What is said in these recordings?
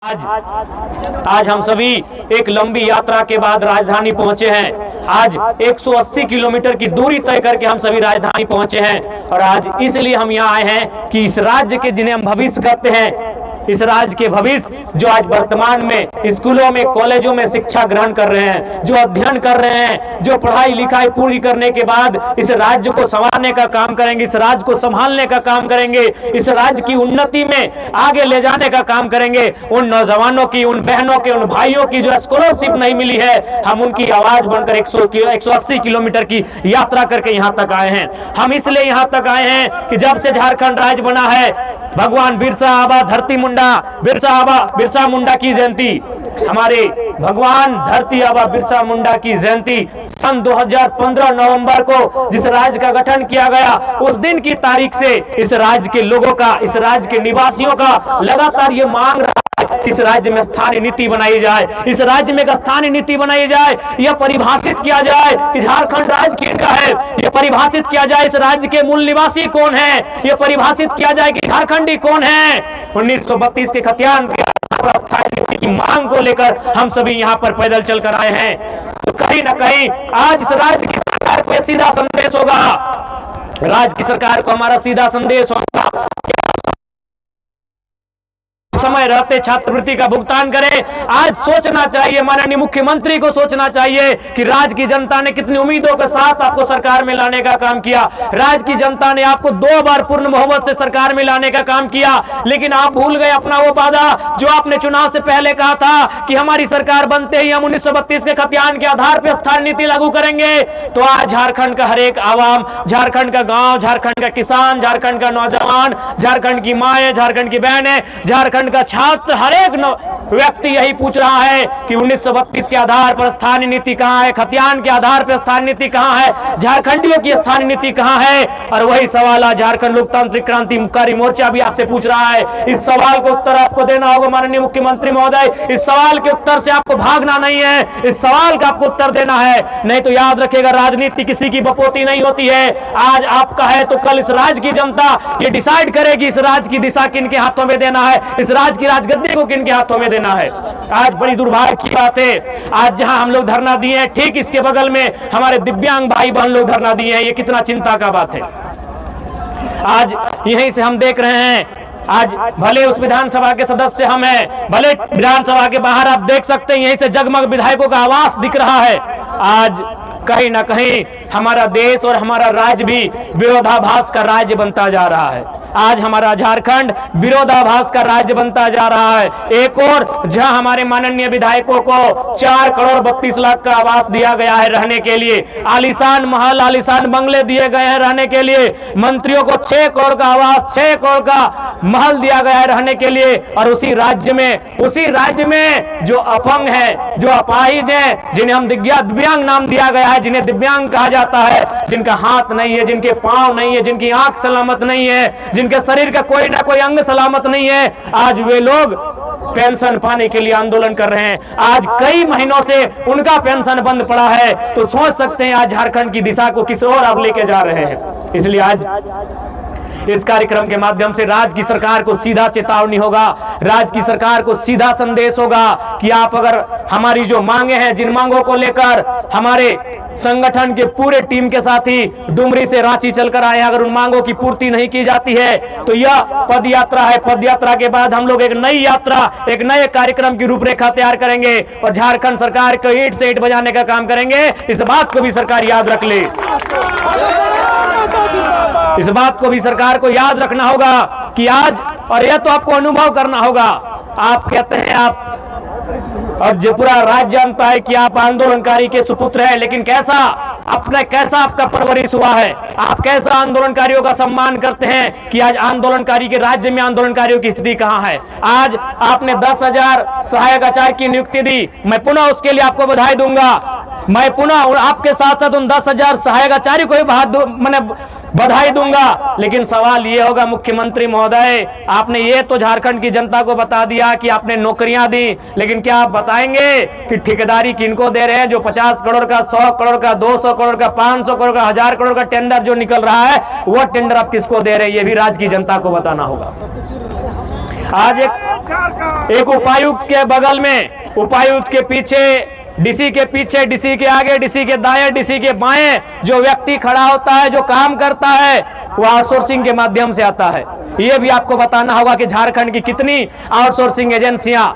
आज हम सभी एक लंबी यात्रा के बाद राजधानी पहुंचे हैं। आज 180 किलोमीटर की दूरी तय करके हम सभी राजधानी पहुंचे हैं और आज इसलिए हम यहाँ आए हैं कि इस राज्य के जिन्हें हम भविष्य कहते हैं, इस राज्य के भविष्य जो आज वर्तमान में स्कूलों में कॉलेजों में शिक्षा ग्रहण कर रहे हैं, जो अध्ययन कर रहे हैं, जो पढ़ाई लिखाई पूरी करने के बाद इस राज्य को संवारने का काम करेंगे, इस राज्य को संभालने का काम करेंगे, इस राज्य की उन्नति में आगे ले जाने का काम करेंगे। उन नौजवानों की, उन बहनों की, उन भाइयों की जो स्कॉलरशिप नहीं मिली है, हम उनकी आवाज बनकर 180 किलोमीटर की यात्रा करके यहाँ तक आए हैं। हम इसलिए यहाँ तक आए हैं कि जब से झारखंड राज्य बना है, भगवान बिरसा आबा धरती मुंडा बिरसा मुंडा की जयंती, हमारे भगवान धरती आबा बिरसा मुंडा की जयंती सन 2015 नवंबर को जिस राज्य का गठन किया गया, उस दिन की तारीख से इस राज्य के लोगों का, इस राज्य के निवासियों का लगातार ये मांग रहा है कि इस राज्य में स्थानीय नीति बनाई जाए, इस राज्य में एक स्थानीय नीति बनाई जाए, यह परिभाषित किया जाए कि झारखंड राज्य किसका है, यह परिभाषित किया जाए इस राज्य के मूल निवासी कौन है, यह परिभाषित किया जाए कि झारखंडी कौन है। 1932 के खतियान की मांग को लेकर हम सभी यहाँ पर पैदल चलकर आए हैं। तो कहीं ना कहीं आज इस राज्य की सरकार को सीधा संदेश होगा, राज्य की सरकार को हमारा सीधा संदेश होगा, समय रहते छात्रवृत्ति का भुगतान करें। आज सोचना चाहिए, माननीय मुख्यमंत्री को सोचना चाहिए कि राज्य की जनता ने कितनी उम्मीदों के साथ आपको सरकार में लाने का काम किया। राज्य की जनता ने आपको 2 बार पूर्ण बहुमत से सरकार में लाने का काम किया, लेकिन आप भूल गए अपना वो वादा जो आपने चुनाव से पहले कहा था कि हमारी सरकार बनते ही हम 1932 के खतियान के आधार पर स्थानीय नीति लागू करेंगे। तो आज झारखंड का हर एक आवाम, झारखंड का गांव, झारखंड का किसान, झारखंड का नौजवान, झारखंड की माएं, झारखंड की बहनें, झारखंड का छात्र, हर एक व्यक्ति यही पूछ रहा है कि 1932 के आधार पर स्थानीय नीति कहां है, खतियान के आधार पर स्थानीय नीति कहां है, झारखंडियों की स्थानीय नीति कहां है। और वही सवाल आज झारखंड लोकतांत्रिक क्रांतिकारी मोर्चा भी आपसे पूछ रहा है। इस सवाल का उत्तर आपको देना होगा माननीय मुख्यमंत्री महोदय। इस सवाल के उत्तर से आपको भागना नहीं है, इस सवाल का आपको उत्तर देना है। नहीं तो याद रखिएगा, राजनीति किसी की बपोती नहीं होती है। आज आपका है तो कल इस राज्य की जनता ये डिसाइड करेगी इस राज्य की दिशा किन के हाथों में देना है, इस राज्य की राजगद्दी को किन के हाथों में देना है। आज बड़ी दुर्भाग्य की बात है, आज जहां हम लोग धरना दिए हैं, ठीक इसके बगल में हमारे दिव्यांग भाई बहन लोग धरना दिए हैं। ये कितना चिंता का बात है। आज यहीं से हम देख रहे हैं, आज भले उस विधानसभा के सदस्य हम हैं, भले विधानसभा के बाहर आप देख सकते हैं, यहीं से जगमग विधायकों का आवास दिख रहा है। आज कहीं ना कहीं हमारा देश और हमारा राज्य भी विरोधाभास का राज्य बनता जा रहा है। आज हमारा झारखंड विरोधाभास का राज्य बनता जा रहा है। एक और जहां हमारे माननीय विधायकों को 4 करोड़ 32 लाख का आवास दिया गया है रहने के लिए, आलीशान महल, आलीशान बंगले दिए गए हैं रहने के लिए, मंत्रियों को 6 करोड़ का आवास, 6 करोड़ का महल दिया गया है रहने के लिए। और उसी राज्य में जो अपंग है, जो अपाहिज है, जिन्हें हम दिव्यांग नाम दिया गया है, जिन्हें दिव्यांग कहा जाता है, जिनका हाथ नहीं है, जिनके पांव नहीं है, जिनकी आंख सलामत नहीं है, जिनके शरीर का कोई ना कोई अंग सलामत नहीं है, आज वे लोग पेंशन पाने के लिए आंदोलन कर रहे हैं। आज कई महीनों से उनका पेंशन बंद पड़ा है। तो सोच सकते हैं आज झारखंड की दिशा को किस ओर अब लेके जा रहे हैं। इसलिए आज इस कार्यक्रम के माध्यम से राज्य की सरकार को सीधा चेतावनी होगा, राज्य की सरकार को सीधा संदेश होगा कि आप अगर हमारी जो मांगे हैं, जिन मांगों को लेकर हमारे संगठन के पूरे टीम के साथ ही डुमरी से रांची चलकर आए, अगर उन मांगों की पूर्ति नहीं की जाती है तो यह पद यात्रा है। पद यात्रा के बाद हम लोग एक नई यात्रा, एक नए कार्यक्रम की रूपरेखा तैयार करेंगे और झारखंड सरकार को ईंट से ईंट बजाने का काम करेंगे। इस बात को भी सरकार याद रख ले, इस बात को भी सरकार को याद रखना होगा कि आज, और यह तो आपको अनुभव करना होगा। आप कहते हैं आप, और जो पूरा राज्य जानता है कि आप आंदोलनकारी के सुपुत्र हैं, लेकिन कैसा आपका परवरिश हुआ है, आप कैसा आंदोलनकारियों का सम्मान करते हैं कि आज आंदोलनकारी के राज्य में आंदोलनकारियों की स्थिति कहां है। आज आपने 10,000 सहायक आचार्य की नियुक्ति दी, मैं पुनः उसके लिए आपको बधाई दूंगा। मैं पुनः आपके साथ साथ उन 10,000 सहायक आचार्य को भी बधाई दूंगा। लेकिन सवाल ये होगा मुख्यमंत्री महोदय, आपने ये तो झारखंड की जनता को बता दिया कि आपने नौकरियां दी, लेकिन क्या आप बताएंगे कि ठेकेदारी किनको दे रहे हैं? जो 50 करोड़ का, 100 करोड़ का, 200 करोड़ का, 500 करोड़ का, 1000 करोड़ का टेंडर जो निकल रहा है, वो टेंडर आप किसको दे रहे हैं? ये भी राज्य की जनता को बताना होगा। आज एक एक उपायुक्त के बगल में, उपायुक्त के पीछे, डीसी के पीछे, डीसी के आगे, डीसी के दाएं, डीसी के बाएं जो व्यक्ति खड़ा होता है, जो काम करता है, वो आउटसोर्सिंग के माध्यम से आता है। ये भी आपको बताना होगा कि झारखंड की कितनी आउटसोर्सिंग एजेंसियां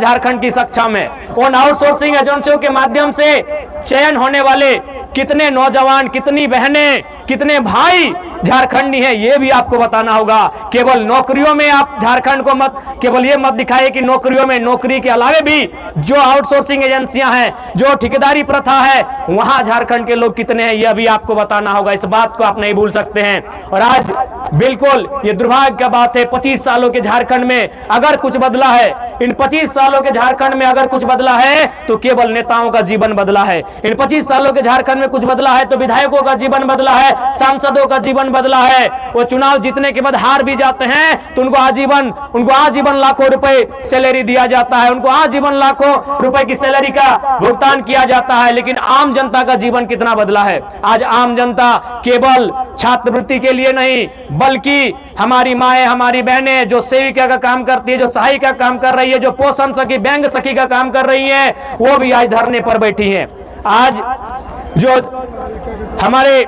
झारखंड की सक्षम है। उन आउटसोर्सिंग एजेंसियों के माध्यम से चयन होने वाले कितने नौजवान, कितनी बहनें, कितने भाई झारखंडी हैं, ये भी आपको बताना होगा। केवल नौकरियों में आप झारखंड को केवल ये मत दिखाइए कि नौकरियों में, नौकरी के अलावे भी जो आउटसोर्सिंग एजेंसियां हैं, जो ठेकेदारी प्रथा है, वहां झारखंड के लोग कितने हैं, यह भी आपको बताना होगा। इस बात को आप नहीं भूल सकते हैं। और आज बिल्कुल ये दुर्भाग्य की बात है, 25 सालों के झारखंड में अगर कुछ बदला है, इन 25 सालों के झारखंड में अगर कुछ बदला है तो केवल नेताओं का जीवन बदला है। इन 25 सालों के झारखंड में कुछ बदला है तो विधायकों का जीवन बदला है, सांसदों का जीवन बदला है। वो चुनाव जीतने के बाद हार भी जाते हैं तो उनको आजीवन लाखों रुपए सैलरी दिया जाता है, उनको आजीवन लाखों रुपए की सैलरी का भुगतान किया जाता है। लेकिन आम जनता का जीवन कितना बदला है? आज आम जनता केवल छात्रवृत्ति के लिए नहीं, बल्कि हमारी माएं, हमारी बहनें जो सेविका का काम करती है, जो सहायिका का काम कर रही है, जो पोषण सखी, बैंक सखी का काम कर रही है, वो भी आज धरने पर बैठी हैं। आज जो हमारे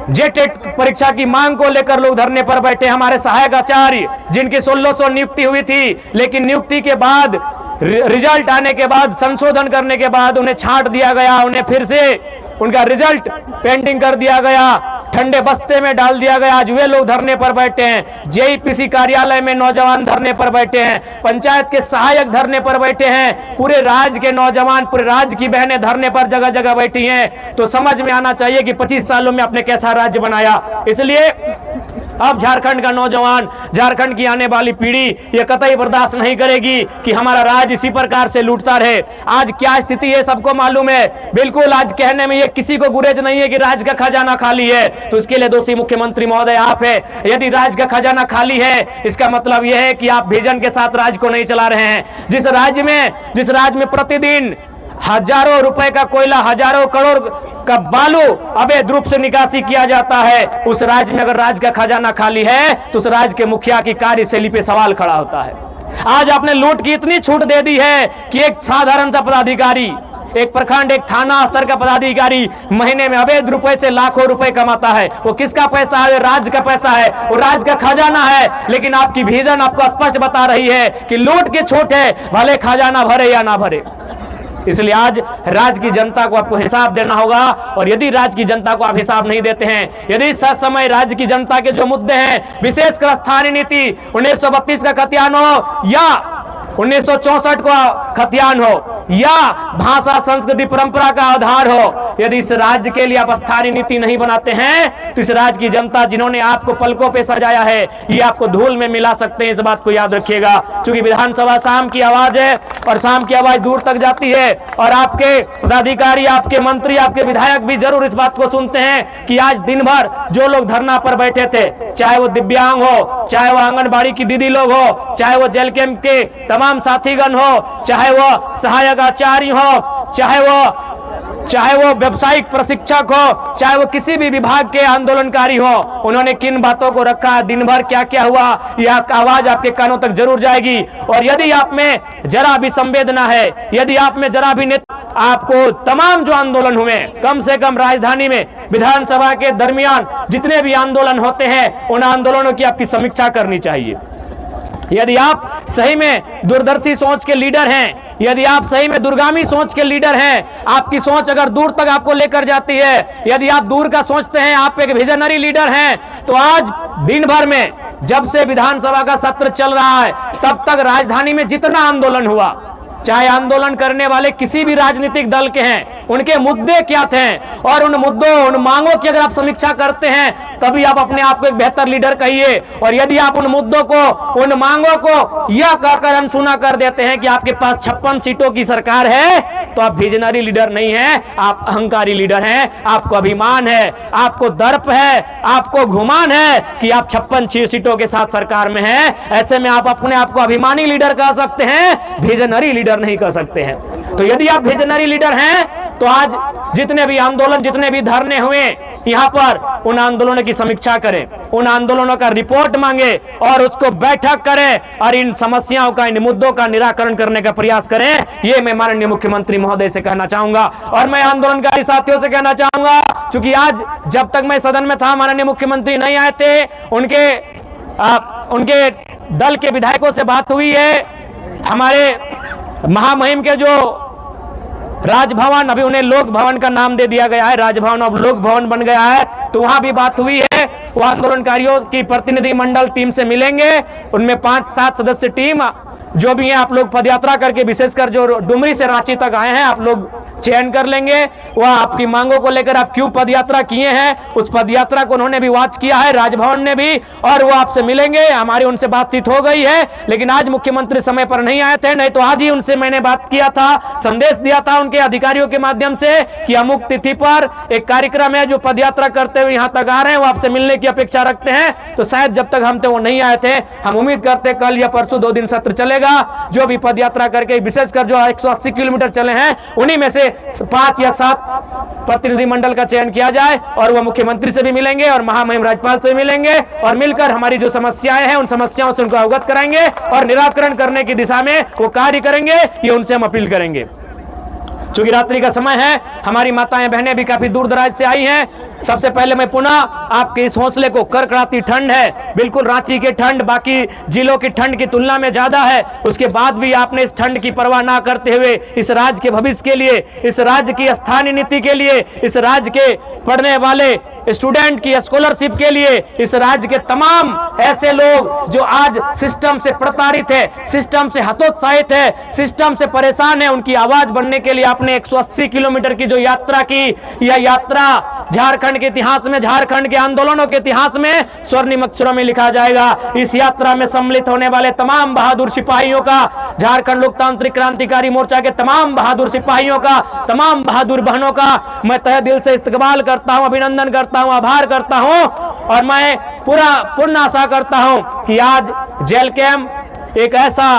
जेटेट परीक्षा की मांग को लेकर लोग धरने पर बैठे, हमारे सहायक आचार्य जिनकी 1600 नियुक्ति हुई थी, लेकिन नियुक्ति के बाद, रिजल्ट आने के बाद, संशोधन करने के बाद उन्हें छांट दिया गया, उन्हें फिर से उनका रिजल्ट पेंडिंग कर दिया गया, ठंडे बस्ते में डाल दिया गया। आज वे लोग धरने पर बैठे हैं। जेईपीसी कार्यालय में नौजवान धरने पर बैठे हैं, पंचायत के सहायक धरने पर बैठे हैं, पूरे राज्य के नौजवान, पूरे राज्य की बहनें धरने पर जगह जगह बैठी हैं। तो समझ में आना चाहिए कि 25 सालों में आपने कैसा राज्य बनाया। इसलिए अब झारखंड का नौजवान, झारखंड की आने वाली पीढ़ी ये कतई बर्दाश्त नहीं करेगी कि हमारा राज्य इसी प्रकार से लूटता रहे। आज क्या स्थिति है सबको मालूम है। बिल्कुल आज कहने में ये किसी को गुरेज नहीं है कि राज्य का खजाना खाली है, तो इसके लिए दोषी मुख्यमंत्री महोदय आप है। यदि राज्य का खजाना खाली है, इसका मतलब यह है कि आप विजन के साथ राज्य को नहीं चला रहे हैं। जिस राज्य में प्रतिदिन हजारों रुपए का कोयला, हजारों करोड़ का बालू अवैध रूप से निकासी किया जाता है, उस राज्य में अगर राज्य का खजाना खाली है तो उस राज्य के मुखिया की कार्यशैली पे सवाल खड़ा होता है। आज आपने लूट की इतनी छूट दे दी है कि एक साधारण सा पदाधिकारी, एक प्रखंड, एक थाना स्तर का पदाधिकारी महीने में अवैध रुपए से लाखों रुपए कमाता है। वो किसका पैसा है? राज्य का पैसा है, वो राज्य का खजाना है। लेकिन आपकी विजन आपको स्पष्ट बता रही है कि लूट की छूट है, भले खजाना भरे या ना भरे। इसलिए आज राज्य की जनता को आपको हिसाब देना होगा। और यदि राज्य की जनता को आप हिसाब नहीं देते हैं, यदि समय राज्य की जनता के जो मुद्दे हैं, विशेषकर स्थानीय नीति 1932 का खतियान हो या 1964 का खतियान हो या भाषा संस्कृति परंपरा का आधार हो, यदि इस राज्य के लिए आप स्थानीय नीति नहीं बनाते हैं तो इस राज्य की जनता, जिन्होंने आपको पलकों पे सजाया है, ये आपको धूल में मिला सकते हैं। इस बात को याद रखिएगा। क्योंकि विधानसभा शाम की आवाज है और शाम की आवाज दूर तक जाती है और आपके पदाधिकारी, आपके मंत्री, आपके विधायक भी जरूर इस बात को सुनते हैं कि आज दिन भर जो लोग धरना पर बैठे थे, चाहे वो दिव्यांग हो, चाहे वो आंगनबाड़ी की दीदी लोग हो, चाहे वो जेल कैंप के तमाम साथीगण हो, चाहे वो सहायक आचार्य हो, चाहे वो व्यावसायिक प्रशिक्षक हो, चाहे वो किसी भी विभाग के आंदोलनकारी हो, उन्होंने किन बातों को रखा, दिन भर क्या क्या हुआ, यह आवाज आपके कानों तक जरूर जाएगी। और यदि आप में जरा भी संवेदना है, यदि आप में जरा भी आपको तमाम जो आंदोलन हुए, कम से कम राजधानी में विधानसभा के दरमियान जितने भी आंदोलन होते हैं, उन आंदोलनों की आपकी समीक्षा करनी चाहिए। यदि आप सही में दूरदर्शी सोच के लीडर हैं, यदि आप सही में दूरगामी सोच के लीडर हैं, आपकी सोच अगर दूर तक आपको लेकर जाती है, यदि आप दूर का सोचते हैं, आप एक विजनरी लीडर हैं, तो आज दिन भर में जब से विधानसभा का सत्र चल रहा है तब तक राजधानी में जितना आंदोलन हुआ, चाहे आंदोलन करने वाले किसी भी राजनीतिक दल के हैं, उनके मुद्दे क्या थे और उन मुद्दों, उन मांगों की अगर आप समीक्षा करते हैं तभी आप अपने आप को एक बेहतर लीडर कहिए। और यदि आप उन मुद्दों को, उन मांगों को यह कहकर अनसुना कर देते हैं कि आपके पास 56 सीटों की सरकार है, तो आप विजनरी लीडर नहीं हैं, आप अहंकारी लीडर हैं। आपको अभिमान है, आपको दर्प है, आपको घुमान है कि आप 56 सीटों के साथ सरकार में हैं। ऐसे में आप अपने आप को अभिमानी लीडर कह सकते हैं, विजनरी लीडर नहीं कह सकते हैं। तो यदि आप विजनरी लीडर हैं तो आज जितने भी आंदोलन, जितने भी धरने हुए यहाँ पर, उन आंदोलनों की समीक्षा करें, उन आंदोलनों का रिपोर्ट मांगे और उसको बैठक करें और इन समस्याओं का, इन मुद्दों का निराकरण करने का प्रयास करें। ये मैं माननीय मुख्यमंत्री महोदय से कहना चाहूंगा। और मैं आंदोलनकारी साथियों से कहना चाहूंगा, क्योंकि आज जब तक मैं सदन में था माननीय मुख्यमंत्री नहीं आए थे, उनके दल के विधायकों से बात हुई है। हमारे महामहिम के जो राजभवन, अभी उन्हें लोक भवन का नाम दे दिया गया है, राजभवन अब लोक भवन बन गया है, तो वहां भी बात हुई है। वो आंदोलनकारियों की प्रतिनिधि मंडल टीम से मिलेंगे, उनमें 5-7 सदस्य टीम जो भी है, आप लोग पदयात्रा करके, विशेषकर जो डुमरी से रांची तक आए हैं, आप लोग चयन कर लेंगे। वह आपकी मांगों को लेकर आप क्यों पदयात्रा किए हैं, उस पदयात्रा को उन्होंने भी वॉच किया है, राजभवन ने भी, और वो आपसे मिलेंगे। हमारी उनसे बातचीत हो गई है, लेकिन आज मुख्यमंत्री समय पर नहीं आए थे, नहीं तो आज ही उनसे मैंने बात किया था, संदेश दिया था उनके अधिकारियों के माध्यम से कि अमुक तिथि पर एक कार्यक्रम है, जो पदयात्रा करते हुए यहाँ तक आ रहे हैं, वो आपसे मिलने की अपेक्षा रखते हैं। तो शायद जब तक हम थे वो नहीं आए थे। हम उम्मीद करते कल या परसों 2 दिन सत्र चलेगा, जो भी पदयात्रा करके, विशेषकर जो 180 किलोमीटर चले हैं, उन्हीं में से 5 या 7 प्रतिनिधि मंडल का चयन किया जाए और वह मुख्यमंत्री से भी मिलेंगे और महामहिम राज्यपाल से भी मिलेंगे और मिलकर हमारी जो समस्याएं हैं, उन समस्याओं से उनको अवगत कराएंगे और निराकरण करने की दिशा में वो कार्य करेंगे। ये उनसे हम अपील करेंगे। चूंकि रात्रि का समय है, हमारी माताएं बहनें भी काफी दूर दराज से आई हैं। सबसे पहले मैं पुनः आपके इस हौसले को, कड़कड़ाती ठंड है, बिल्कुल रांची की ठंड बाकी जिलों की ठंड की तुलना में ज्यादा है, उसके बाद भी आपने इस ठंड की परवाह ना करते हुए इस राज्य के भविष्य के लिए, इस राज्य की स्थानीय नीति के लिए, इस राज्य के पढ़ने वाले स्टूडेंट की स्कॉलरशिप के लिए, इस राज्य के तमाम ऐसे लोग जो आज सिस्टम से प्रताड़ित है, सिस्टम से हतोत्साहित है, सिस्टम से परेशान है, उनकी आवाज बनने के लिए आपने 180 किलोमीटर की जो यात्रा की, यह यात्रा झारखंड के इतिहास में, झारखंड के आंदोलनों के इतिहास में स्वर्णिम अक्षरों में लिखा जाएगा। इस यात्रा में सम्मिलित होने वाले तमाम बहादुर सिपाहियों का, झारखंड लोकतांत्रिक क्रांतिकारी मोर्चा के तमाम बहादुर सिपाहियों का, तमाम बहादुर बहनों का मैं तहे दिल से इस्तकबाल करता हूं, अभिनंदन करता हूं, आभार करता हूं। और मैं पूर्ण आशा करता हूं कि आज जेल कैंप एक ऐसा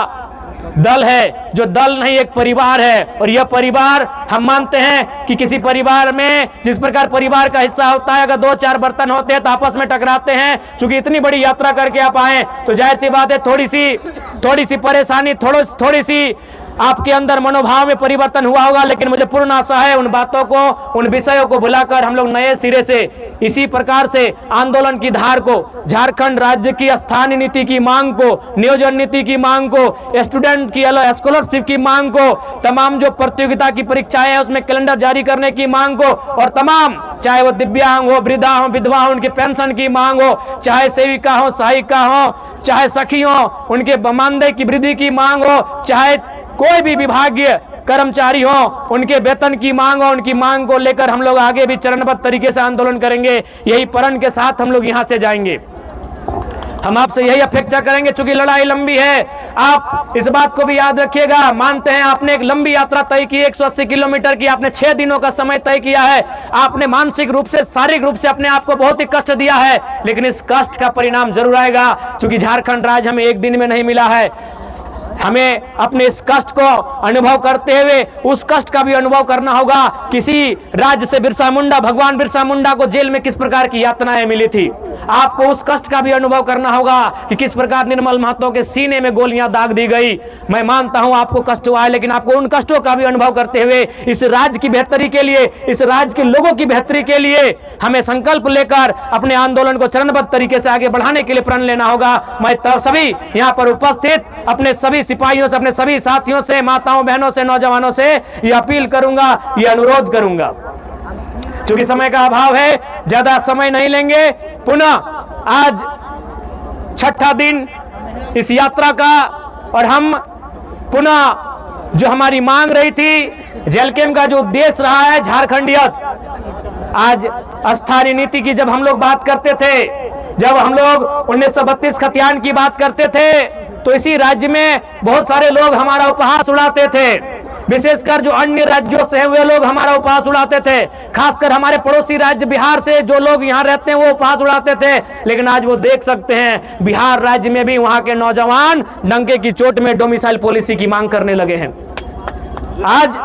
दल है जो दल नहीं, एक परिवार है। और यह परिवार, हम मानते हैं कि किसी परिवार में जिस प्रकार परिवार का हिस्सा होता है, अगर 2-4 बर्तन होते हैं तो आपस में टकराते हैं। चूंकि इतनी बड़ी यात्रा करके आप आए, तो जाहिर सी बात है थोड़ी सी परेशानी, थोड़ी सी आपके अंदर मनोभाव में परिवर्तन हुआ होगा, लेकिन मुझे पूर्ण आशा है उन बातों को, उन विषयों को भुलाकर हम लोग नए सिरे से इसी प्रकार से आंदोलन की धार को, झारखंड राज्य की स्थानीय नीति की मांग को, नियोजन नीति की मांग को, स्टूडेंट की स्कॉलरशिप की मांग को, तमाम जो प्रतियोगिता की परीक्षाएं हैं उसमें कैलेंडर जारी करने की मांग को, और तमाम चाहे वो दिव्यांग हो, वृद्धा हो, विधवा हो, उनके पेंशन की मांग हो, चाहे सेविका हो, सहायिका हो, चाहे सखी हो, उनके मानदेय की वृद्धि की मांग हो, चाहे कोई भी विभागीय कर्मचारी हो, उनके वेतन की मांग हो, उनकी मांग को लेकर हम लोग आगे भी चरणबद्ध तरीके से आंदोलन करेंगे। यही प्रण के साथ हम लोग यहां से जाएंगे। हम आपसे यही अपेक्षा करेंगे, चूंकि लड़ाई लंबी है, आप इस बात को भी याद रखिएगा। मानते हैं आपने एक लंबी यात्रा तय की, 180 किलोमीटर की, आपने 6 दिनों का समय तय किया है, आपने मानसिक रूप से, शारीरिक रूप से अपने आप को बहुत ही कष्ट दिया है, लेकिन इस कष्ट का परिणाम जरूर आएगा। चूंकि झारखंड राज्य हमें एक दिन में नहीं मिला है, हमें अपने इस कष्ट को अनुभव करते हुए उस कष्ट का भी अनुभव करना होगा। किसी राज्य से बिरसा मुंडा, भगवान बिरसा मुंडा को जेल में किस प्रकार की यातनाएं मिली थी, आपको उस कष्ट का भी अनुभव करना होगा कि किस प्रकार निर्मल महतो के सीने में गोलियां दाग दी गई। मैं मानता हूं आपको कष्ट हुआ है, लेकिन आपको उन कष्टों का भी अनुभव करते हुए इस राज्य की बेहतरी के लिए, इस राज्य के लोगों की बेहतरी के लिए हमें संकल्प लेकर अपने आंदोलन को चरणबद्ध तरीके से आगे बढ़ाने के लिए प्रण लेना होगा। मैं सभी यहाँ पर उपस्थित अपने सभी सिपाहियों से, अपने सभी साथियों से, माताओं बहनों से, नौजवानों से ये अपील करूंगा, ये अनुरोध करूंगा। चूंकि समय का अभाव है, ज्यादा समय नहीं लेंगे। पुनः आज 6ठा दिन इस यात्रा का, और हम पुनः जो हमारी मांग रही थी, जेल कैंप का जो उद्देश्य रहा है झारखंडियत, आज स्थानीय नीति की जब हम लोग बात करते थे, जब हम लोग 1932 खतियान की बात करते थे, तो इसी राज्य में बहुत सारे लोग हमारा उपहास उड़ाते थे, विशेषकर जो अन्य राज्यों से वे लोग हमारा उपहास उड़ाते थे। खासकर हमारे पड़ोसी राज्य बिहार से जो लोग यहाँ रहते हैं वो उपहास उड़ाते थे, लेकिन आज वो देख सकते हैं बिहार राज्य में भी वहां के नौजवान डंके की चोट में डोमिसाइल पॉलिसी की मांग करने लगे हैं। आज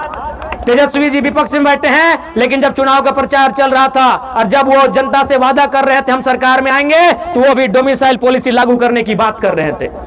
तेजस्वी जी विपक्ष में बैठे हैं, लेकिन जब चुनाव का प्रचार चल रहा था और जब वो जनता से वादा कर रहे थे हम सरकार में आएंगे, तो वो भी डोमिसाइल पॉलिसी लागू करने की बात कर रहे थे।